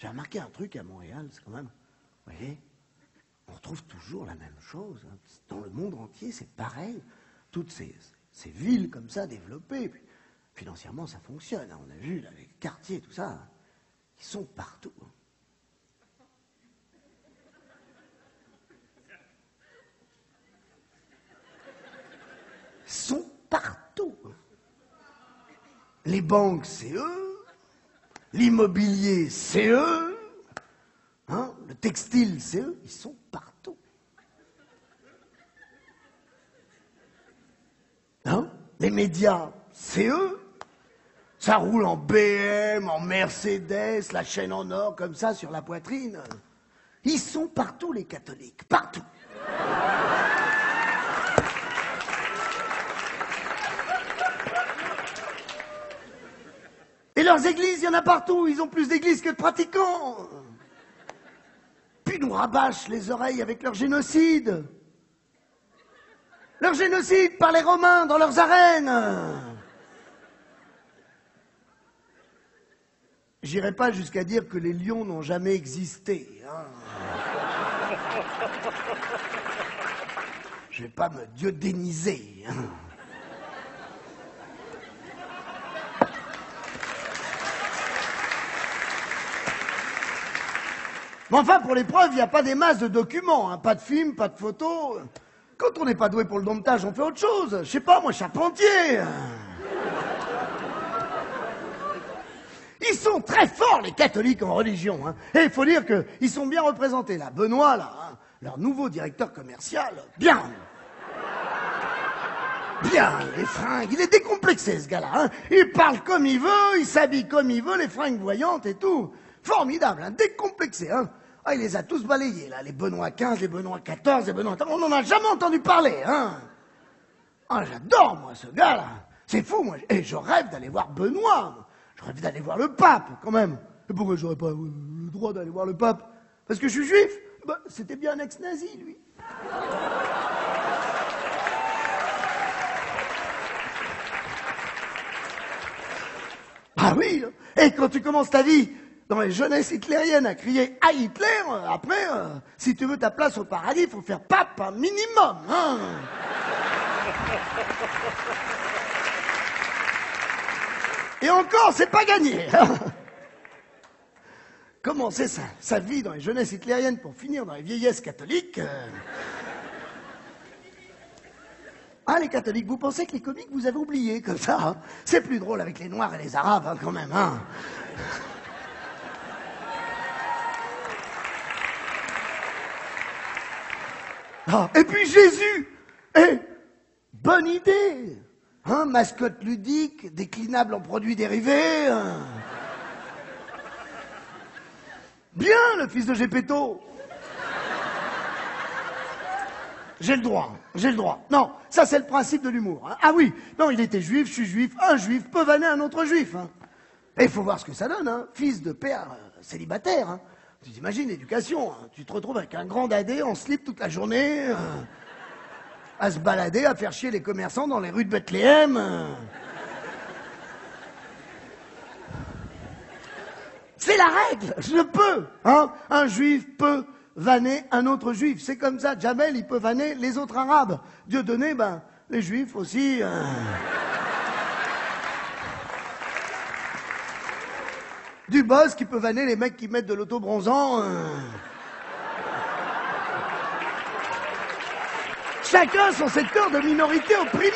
J'ai remarqué un truc à Montréal, c'est quand même, vous voyez, on retrouve toujours la même chose. Hein. Dans le monde entier, c'est pareil. Toutes ces villes comme ça, développées, puis, financièrement, ça fonctionne. Hein. On a vu, là, les quartiers, tout ça, hein. Ils sont partout. Hein. Ils sont partout. Hein. Les banques, c'est eux. L'immobilier, c'est eux. Hein, le textile, c'est eux. Ils sont partout. Hein, les médias, c'est eux. Ça roule en BM, en Mercedes, la chaîne en or, comme ça, sur la poitrine. Ils sont partout, les catholiques. Partout. Et leurs églises, il y en a partout. Ils ont plus d'églises que de pratiquants. Puis ils nous rabâchent les oreilles avec leur génocide. Leur génocide par les Romains dans leurs arènes. J'irai pas jusqu'à dire que les lions n'ont jamais existé. Hein. Je vais pas me diodéniser. Hein. Mais enfin, pour les preuves, il n'y a pas des masses de documents, hein. Pas de films, pas de photos. Quand on n'est pas doué pour le domptage, on fait autre chose. Je sais pas, moi, charpentier. Ils sont très forts, les catholiques, en religion. Hein. Et il faut dire qu'ils sont bien représentés, là. Benoît, là, hein, leur nouveau directeur commercial, bien. Bien, les fringues. Il est décomplexé, ce gars-là. Hein. Il parle comme il veut, il s'habille comme il veut, les fringues voyantes et tout. Formidable, hein, décomplexé. Hein. Ah, il les a tous balayés, là. Les Benoît XV, les Benoît XIV, les Benoît... On n'en a jamais entendu parler, hein. Ah, j'adore, moi, ce gars-là. C'est fou, moi. Et je rêve d'aller voir Benoît. Je rêve d'aller voir le pape, quand même. Et pourquoi j'aurais pas le droit d'aller voir le pape? Parce que je suis juif? Bah, c'était bien un ex-nazi, lui. Ah oui. Et quand tu commences ta vie dans les jeunesses hitlériennes à crier « à Hitler », après, si tu veux ta place au paradis, il faut faire pape un minimum. Hein. Et encore, c'est pas gagné. Commencer sa vie dans les jeunesses hitlériennes pour finir dans les vieillesses catholiques. Ah, les catholiques, vous pensez que les comiques, vous avez oublié comme ça, hein. C'est plus drôle avec les Noirs et les Arabes, hein, quand même. Hein. Ah, et puis Jésus, bonne idée, hein, mascotte ludique, déclinable en produits dérivés. Hein. Bien, le fils de Gepetto. J'ai le droit, j'ai le droit. Non, ça c'est le principe de l'humour. Hein. Ah oui, non, il était juif, je suis juif, un juif peut vanner un autre juif. Hein. Et il faut voir ce que ça donne, hein. Fils de père célibataire. Hein. Tu t'imagines l'éducation, hein. Tu te retrouves avec un grand dadé en slip toute la journée, à se balader, à faire chier les commerçants dans les rues de Bethléem. C'est la règle, je peux. Hein. Un juif peut vanner un autre juif. C'est comme ça, Jamel, il peut vanner les autres arabes. Dieudonné, ben, les juifs aussi. Du boss qui peut vanner les mecs qui mettent de l'auto-bronzant. Chacun son secteur de minorité opprimée.